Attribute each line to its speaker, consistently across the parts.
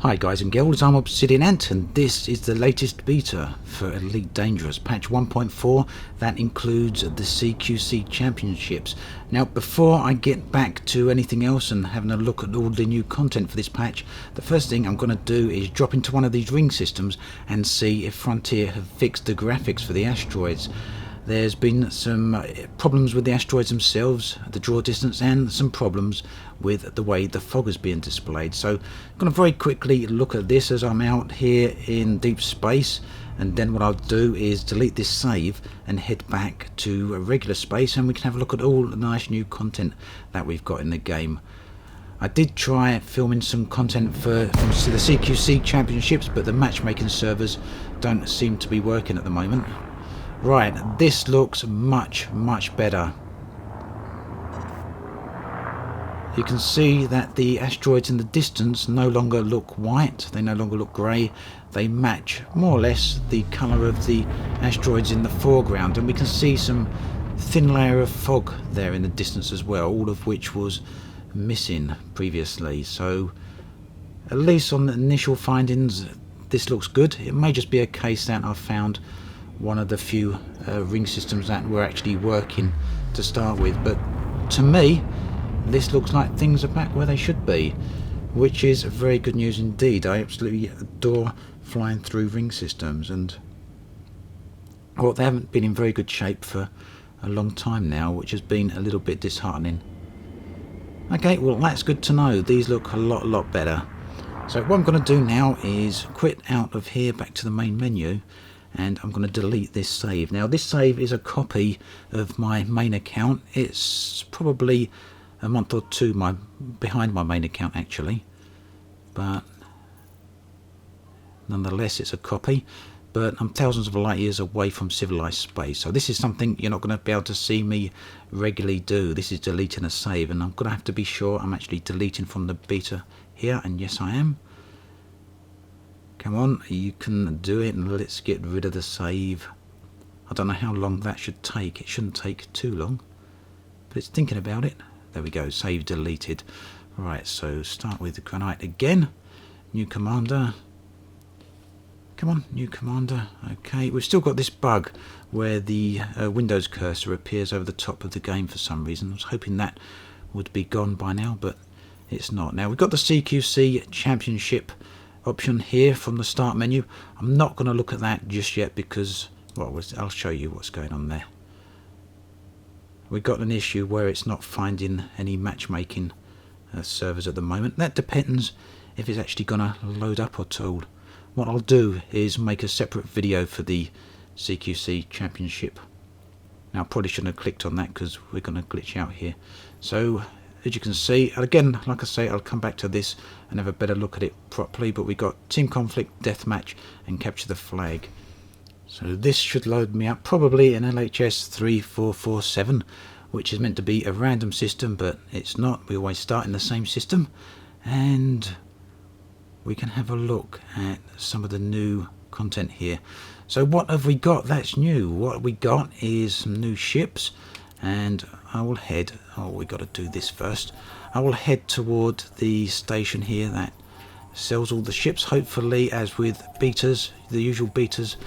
Speaker 1: Hi guys and girls, I'm Obsidian Ant and this is the latest beta for Elite Dangerous, patch 1.4. That includes the CQC championships. Now before I get back to anything else and having a look at all the new content for this patch, the first thing I'm going to do is drop into one of these ring systems and see if Frontier have fixed the graphics for the asteroids. There's been some problems with the asteroids themselves, the draw distance, and some problems with the way the fog is being displayed. So I'm going to very quickly look at this as I'm out here in deep space, and then what I'll do is delete this save and head back to a regular space, and we can have a look at all the nice new content that we've got in the game. I did try filming some content from the CQC championships, but the matchmaking servers don't seem to be working at the moment. Right, this looks much better. You can see that the asteroids in the distance no longer look white, they no longer look grey, they match more or less the colour of the asteroids in the foreground, and we can see some thin layer of fog there in the distance as well, all of which was missing previously. So at least on the initial findings this looks good. It may just be a case that I've found one of the few ring systems that were actually working to start with, but to me this looks like things are back where they should be, which is very good news indeed. I absolutely adore flying through ring systems, and well, they haven't been in very good shape for a long time now, which has been a little bit disheartening. Okay, well that's good to know. These look a lot better. So what I'm going to do now is quit out of here back to the main menu, and I'm going to delete this save. Now this save is a copy of my main account. It's probably a month or two behind my main account actually, but nonetheless it's a copy. But I'm thousands of light years away from civilized space, so this is something you're not going to be able to see me regularly do. This is deleting a save, and I'm going to have to be sure I'm actually deleting from the beta here, and yes I am. Come on, you can do it, and let's get rid of the save. I don't know how long that should take. It shouldn't take too long, but it's thinking about it. There we go, save deleted. Right, so start with the granite again. New commander. Come on, new commander. Okay, we've still got this bug where the Windows cursor appears over the top of the game for some reason. I was hoping that would be gone by now, but it's not. Now we've got the CQC championship option here from the start menu. I'm not going to look at that just yet because, well, I'll show you what's going on there. We've got an issue where it's not finding any matchmaking servers at the moment. That depends if it's actually going to load up at all. What I'll do is make a separate video for the CQC championship. Now I probably shouldn't have clicked on that because we're going to glitch out here. So as you can see, again, like I say, I'll come back to this and have a better look at it properly, but we got team conflict, deathmatch, and capture the flag. So this should load me up probably in LHS 3447, which is meant to be a random system, but it's not. We always start in the same system, and we can have a look at some of the new content here. So what have we got that's new? What we got is some new ships, and I will head, oh, we got to do this first. I will head toward the station here that sells all the ships. Hopefully, as with betas, the usual betas,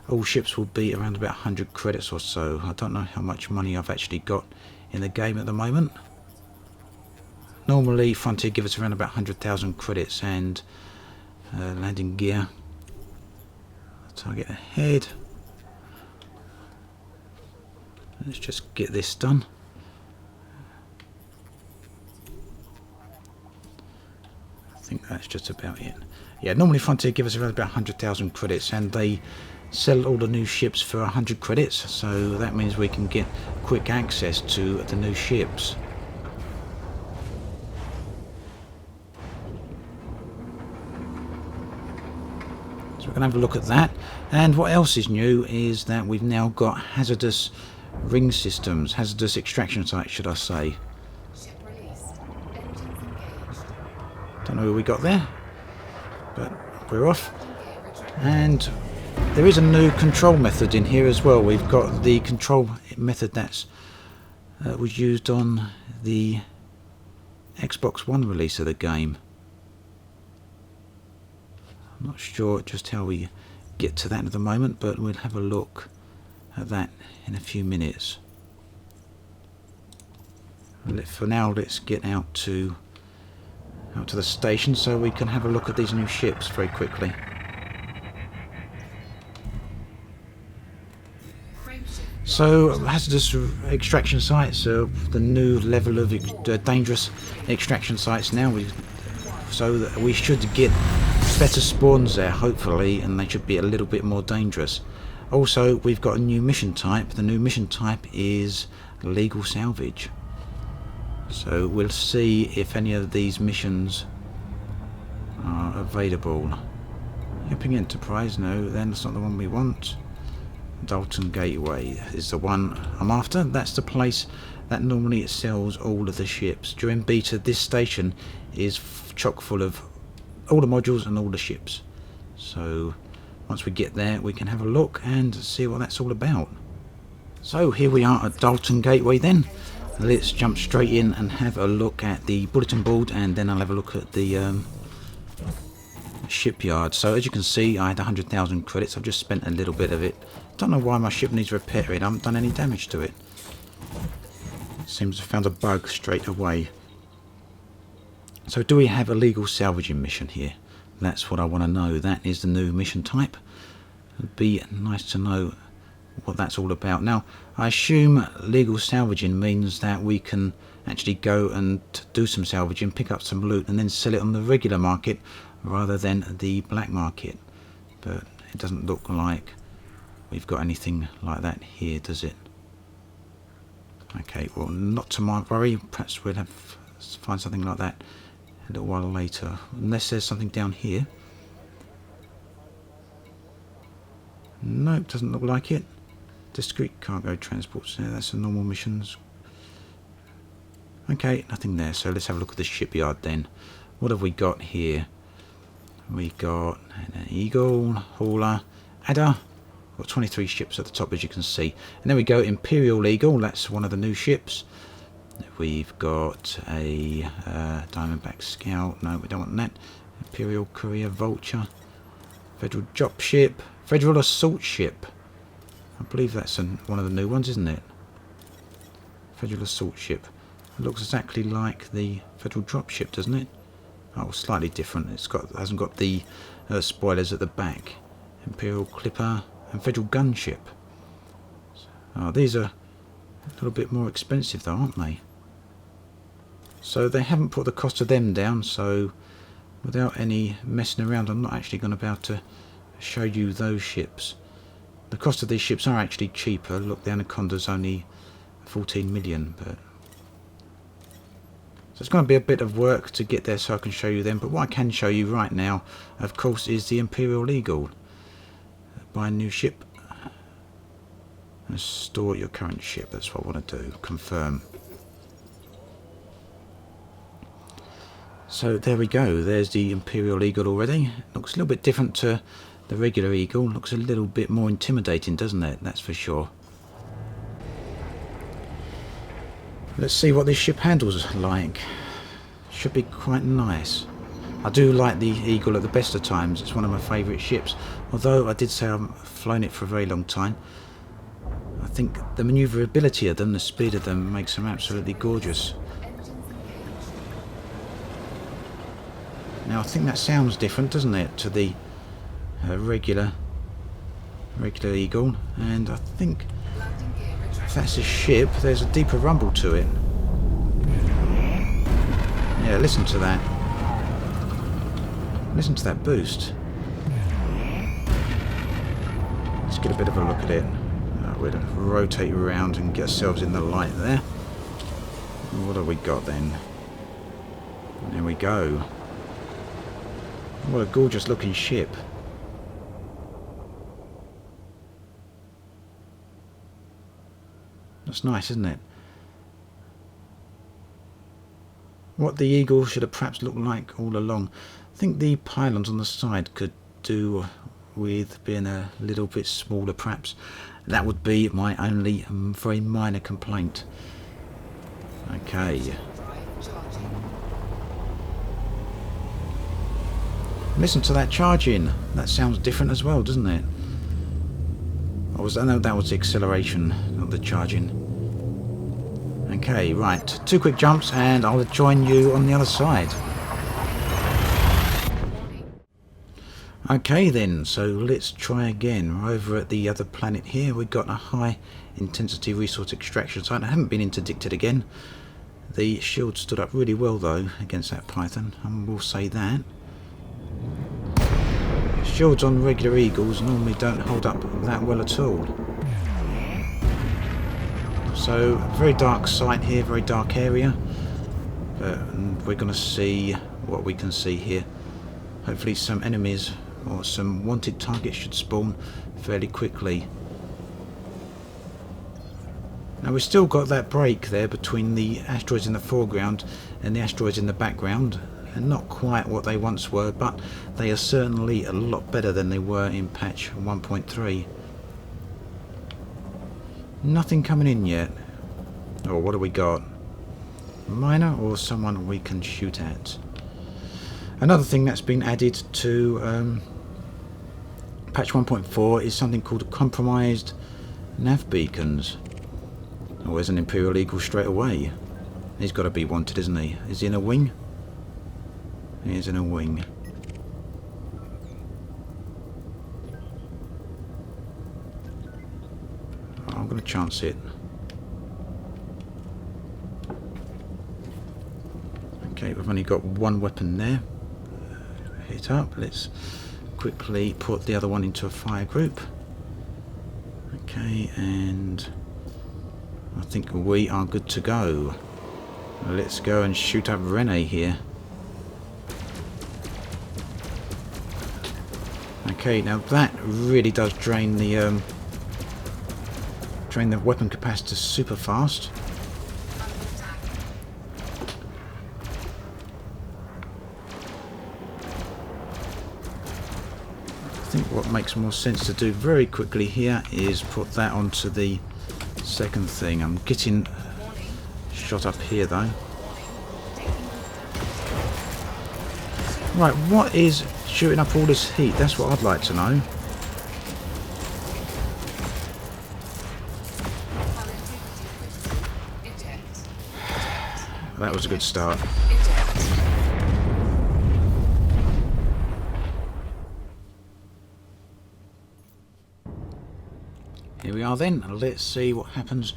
Speaker 1: all ships will be around about 100 credits or so. I don't know how much money I've actually got in the game at the moment. Normally Frontier give us around about 100,000 credits and landing gear. Target ahead. Let's just get this done. I think that's just about it. Yeah, normally Frontier give us around about 100,000 credits, and they sell all the new ships for 100 credits, so that means we can get quick access to the new ships. So we're going to have a look at that. And what else is new is that we've now got hazardous ring systems, hazardous extraction sites should I say.
Speaker 2: Ship released. Engines engaged.
Speaker 1: Don't know who we got there, but we're off. And there is a new control method in here as well. We've got the control method that's was used on the Xbox One release of the game. Not sure just how we get to that at the moment, but we'll have a look at that in a few minutes. For now, let's get out to the station so we can have a look at these new ships very quickly. So, hazardous extraction sites are the new level of dangerous extraction sites now. So that we should get better spawns there, hopefully, and they should be a little bit more dangerous. Also, we've got a new mission type. The new mission type is legal salvage. So we'll see if any of these missions are available. Shipping Enterprise, no, then that's not the one we want. Dalton Gateway is the one I'm after. That's the place that normally sells all of the ships. During beta, this station is chock full of all the modules and all the ships. So once we get there, we can have a look and see what that's all about. So here we are at Dalton Gateway then. Let's jump straight in and have a look at the bulletin board, and then I'll have a look at the shipyard. So as you can see, I had 100,000 credits. I've just spent a little bit of it. Don't know why my ship needs repairing. I haven't done any damage to it. Seems I found a bug straight away. So do we have a legal salvaging mission here? That's what I want to know. That is the new mission type. It'd be nice to know what that's all about. Now, I assume legal salvaging means that we can actually go and do some salvaging, pick up some loot, and then sell it on the regular market rather than the black market. But it doesn't look like we've got anything like that here, does it? Okay, well, not to my worry. Perhaps we'll find something like that a little while later, unless there's something down here. Nope, doesn't look like it. Discrete cargo transports, yeah, that's the normal missions. Okay, nothing there, so let's have a look at the shipyard then. What have we got here? We got an Eagle, Hauler, Adder. Got 23 ships at the top, as you can see. And then we go Imperial Eagle, that's one of the new ships. We've got a Diamondback Scout, no, we don't want that. Imperial Courier Vulture, Federal Drop Ship, Federal Assault Ship. I believe that's one of the new ones, isn't it? Federal Assault Ship. It looks exactly like the Federal Dropship, doesn't it? Oh, slightly different. Hasn't got the spoilers at the back. Imperial Clipper and Federal Gunship. Oh, these are a little bit more expensive though, aren't they? So they haven't put the cost of them down, so without any messing around, I'm not actually going to be able to show you those ships. The cost of these ships are actually cheaper. Look, the Anaconda's only 14 million, but so it's going to be a bit of work to get there so I can show you them. But what I can show you right now, of course, is the Imperial Eagle. Buy a new ship and store your current ship. That's what I want to do. Confirm. So there we go. There's the Imperial Eagle already. Looks a little bit different to the regular Eagle. Looks a little bit more intimidating, doesn't it? That's for sure. Let's see what this ship handles like. Should be quite nice. I do like the Eagle at the best of times. It's one of my favourite ships. Although I did say I've flown it for a very long time. I think the manoeuvrability of them, the speed of them, makes them absolutely gorgeous. Now I think that sounds different, doesn't it, to the regular Eagle, and I think if that's a ship, there's a deeper rumble to it. Yeah, listen to that. Listen to that boost. Let's get a bit of a look at it. We'll rotate around and get ourselves in the light there. What have we got then? There we go. What a gorgeous looking ship. That's nice, isn't it? What the Eagle should have perhaps looked like all along. I think the pylons on the side could do with being a little bit smaller perhaps. That would be my only very minor complaint. Okay. Listen to that charging. That sounds different as well, doesn't it? I know that was the acceleration, not the charging. Okay, right. 2 quick jumps and I'll join you on the other side. Okay then, so let's try again. We're over at the other planet here. We've got a high intensity resource extraction site. I haven't been interdicted again. The shield stood up really well though against that Python, and we'll say that. Shields on regular Eagles normally don't hold up that well at all. So, very dark site here, very dark area. But we're going to see what we can see here. Hopefully some enemies or some wanted targets should spawn fairly quickly. Now we've still got that break there between the asteroids in the foreground and the asteroids in the background. And not quite what they once were, but they are certainly a lot better than they were in patch 1.3. Nothing coming in yet. Oh, what have we got? Miner or someone we can shoot at? Another thing that's been added to patch 1.4 is something called compromised Nav Beacons. Oh, there's an Imperial Eagle straight away. He's got to be wanted, isn't he? Is he in a wing? He is in a wing. Oh, I'm going to chance it. Okay, we've only got one weapon there. Hit up. Let's quickly put the other one into a fire group. Okay, and I think we are good to go. Let's go and shoot up Rene here. Okay, now that really does drain the weapon capacitor super fast. I think what makes more sense to do very quickly here is put that onto the second thing. I'm getting shot up here though. Right, what is shooting up all this heat? That's what I'd like to know. That was a good start. Here we are then. Let's see what happens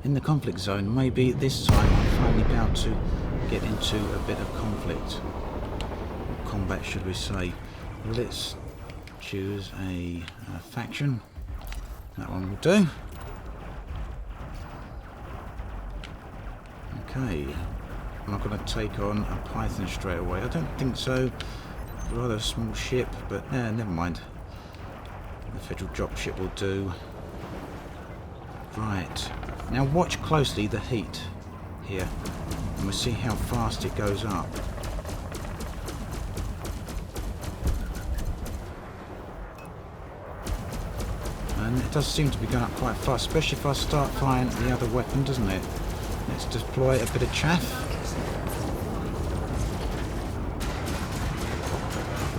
Speaker 1: in the conflict zone. Maybe this time I'll finally be able to get into a bit of conflict. Combat, should we say. Let's choose a faction. That one will do. Okay. I'm not going to take on a Python straight away. I don't think so. Rather a small ship, but never mind. The Federal dropship will do. Right. Now watch closely the heat here. And we'll see how fast it goes up. And it does seem to be going up quite fast, especially if I start firing the other weapon, doesn't it? Let's deploy a bit of chaff.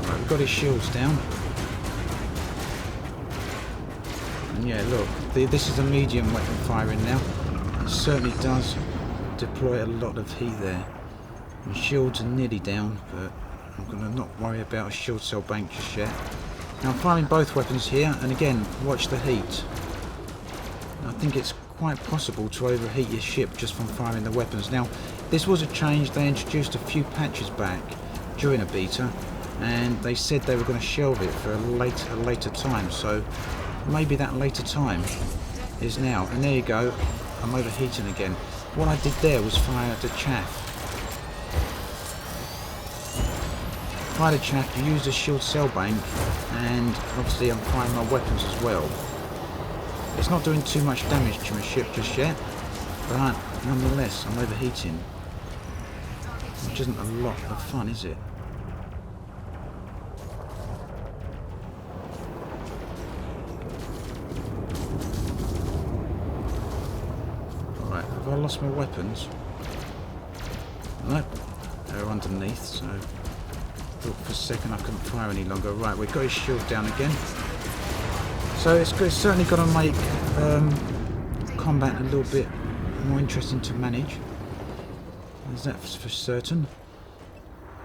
Speaker 1: Right, we've got his shields down. And yeah, look, this is a medium weapon firing now. It certainly does deploy a lot of heat there. My shields are nearly down, but I'm going to not worry about a shield cell bank just yet. Now I'm firing both weapons here, and again, watch the heat. I think it's quite possible to overheat your ship just from firing the weapons. Now, this was a change they introduced a few patches back during a beta, and they said they were going to shelve it for a later time, so maybe that later time is now. And there you go, I'm overheating again. What I did there was fire the chaff. Fire the chaff, use the shield cell bank, and obviously I'm firing my weapons as well. It's not doing too much damage to my ship just yet, but nonetheless I'm overheating, which isn't a lot of fun, is it? Alright, have I lost my weapons? Nope, they're underneath, so Thought for a second I couldn't fire any longer. Right, we've got his shield down again. So it's certainly got to make combat a little bit more interesting to manage. Is that for certain?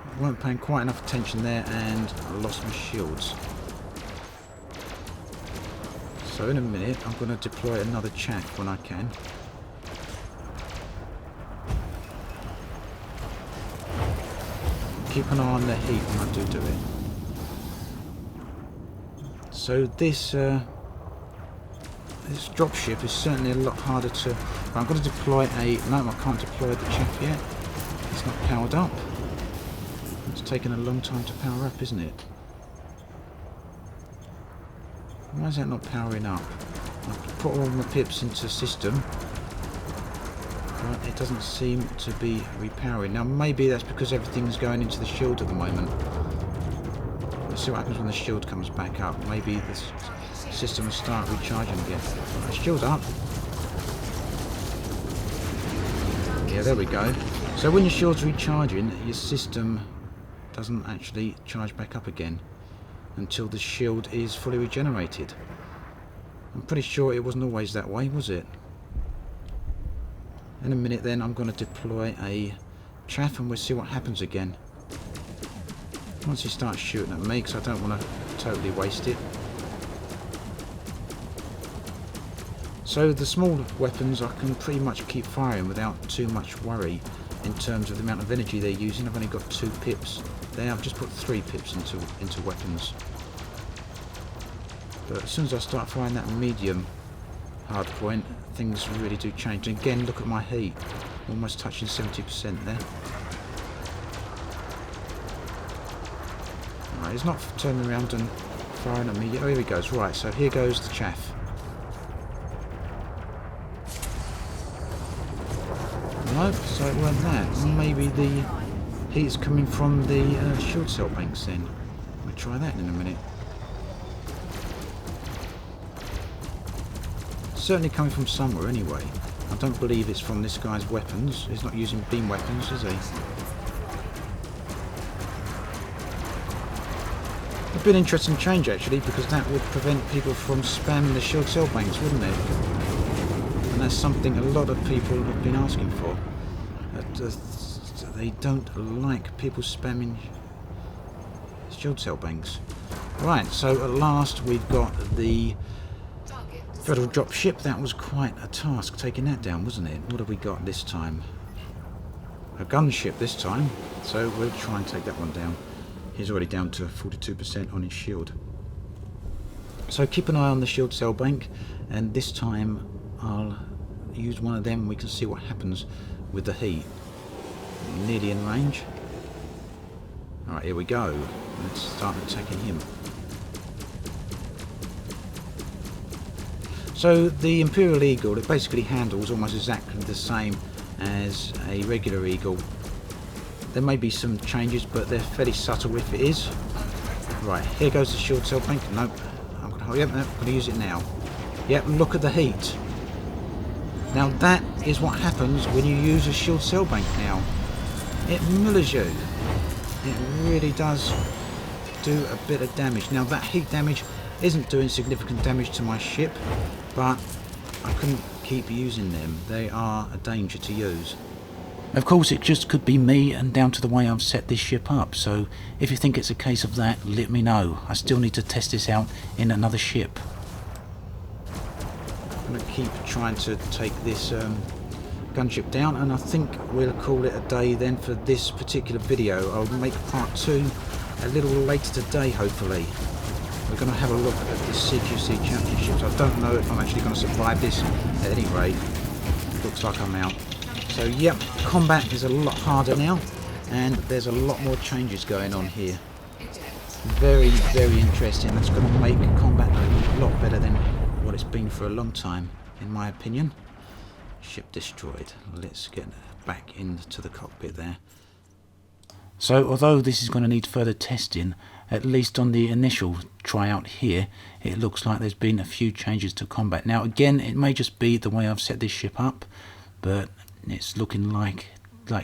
Speaker 1: I weren't paying quite enough attention there, and I lost my shields. So in a minute I'm going to deploy another chaff when I can. Keep an eye on the heat when I do it. So this this dropship is certainly a lot harder to... I'm going to deploy a... No, I can't deploy the chaff yet. It's not powered up. It's taken a long time to power up, isn't it? Why is that not powering up? I've put all my pips into system, but it doesn't seem to be repowering. Now maybe that's because everything's going into the shield at the moment. Let's see what happens when the shield comes back up. Maybe this system will start recharging again. Right, shield's up. Yeah, there we go. So when your shield's recharging, your system doesn't actually charge back up again until the shield is fully regenerated. I'm pretty sure it wasn't always that way, was it? In a minute then I'm going to deploy a chaff and we'll see what happens again. Once he starts shooting at me, because I don't want to totally waste it. So the small weapons I can pretty much keep firing without too much worry in terms of the amount of energy they're using. I've only got 2 pips there. I've just put 3 pips into weapons. But as soon as I start firing that medium hard point, things really do change. And again, look at my heat, almost touching 70% there. Right, he's not turning around and firing at me yet. Oh, here he goes. Right, so here goes the chaff. No, so it weren't that. Maybe the heat's coming from the shield cell banks then. We'll try that in a minute. Certainly coming from somewhere anyway. I don't believe it's from this guy's weapons. He's not using beam weapons, is he? It'd be an interesting change actually, because that would prevent people from spamming the shield cell banks, wouldn't it? And that's something a lot of people have been asking for. They don't like people spamming shield cell banks. Right, so at last we've got the Federal dropship. That was quite a task taking that down, wasn't it? What have we got this time? A gunship this time, so we'll try and take that one down. He's already down to 42% on his shield. So keep an eye on the shield cell bank, and this time I'll use one of them and we can see what happens with the heat. Nearly in range. Alright, here we go. Let's start attacking him. So the Imperial Eagle, it basically handles almost exactly the same as a regular Eagle. There may be some changes, but they're fairly subtle if it is. Right, here goes the shield cell bank. Nope. I'm going to, yep, nope, I'm going to use it now. Yep, look at the heat. Now that is what happens when you use a shield cell bank now. It millers you. It really does do a bit of damage. Now that heat damage isn't doing significant damage to my ship, but I couldn't keep using them. They are a danger to use. Of course, it just could be me and down to the way I've set this ship up, so if you think it's a case of that, let me know. I still need to test this out in another ship. I'm going to keep trying to take this gunship down, and I think we'll call it a day then for this particular video. I'll make part 2 a little later today, hopefully. We're going to have a look at the CQC championships. I don't know if I'm actually going to survive this at any rate. Looks like I'm out. So yep, combat is a lot harder now, and there's a lot more changes going on here. Very, very interesting. That's going to make combat a lot better than what it's been for a long time, in my opinion. Ship destroyed. Let's get back into the cockpit there. So although this is going to need further testing, at least on the initial tryout here, it looks like there's been a few changes to combat. Now again, it may just be the way I've set this ship up, but it's looking like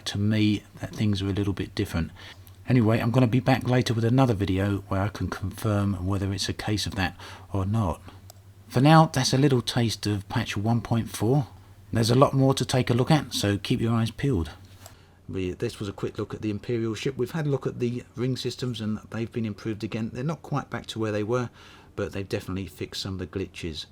Speaker 1: to me that things are a little bit different. Anyway, I'm going to be back later with another video where I can confirm whether it's a case of that or not. For now, that's a little taste of patch 1.4. There's a lot more to take a look at, so keep your eyes peeled. This was a quick look at the Imperial ship. We've had a look at the ring systems and they've been improved again. They're not quite back to where they were, but they've definitely fixed some of the glitches.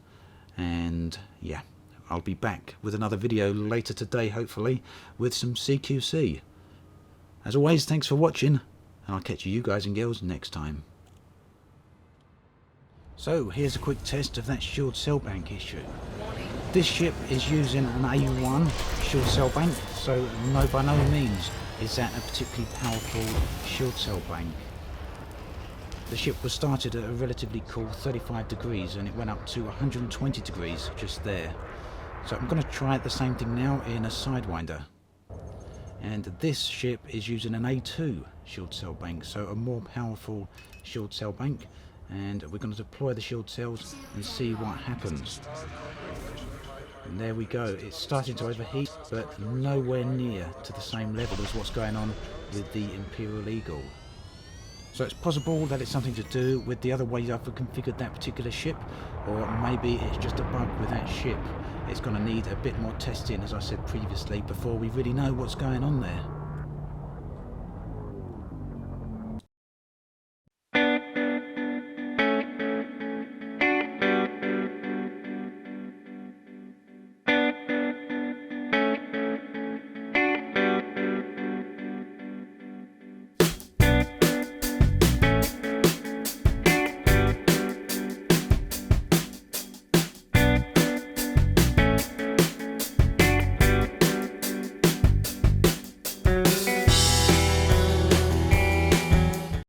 Speaker 1: And yeah, I'll be back with another video later today, hopefully, with some CQC. As always, thanks for watching, and I'll catch you guys and girls next time. So here's a quick test of that shield cell bank issue. This ship is using an A1 shield cell bank, so by no means is that a particularly powerful shield cell bank. The ship was started at a relatively cool 35 degrees and it went up to 120 degrees just there. So I'm going to try the same thing now in a Sidewinder. And this ship is using an A2 shield cell bank, so a more powerful shield cell bank. And we're going to deploy the shield cells and see what happens. And there we go, it's starting to overheat, but nowhere near to the same level as what's going on with the Imperial Eagle. So it's possible that it's something to do with the other way I've configured that particular ship, or maybe it's just a bug with that ship. It's going to need a bit more testing, as I said previously, before we really know what's going on there.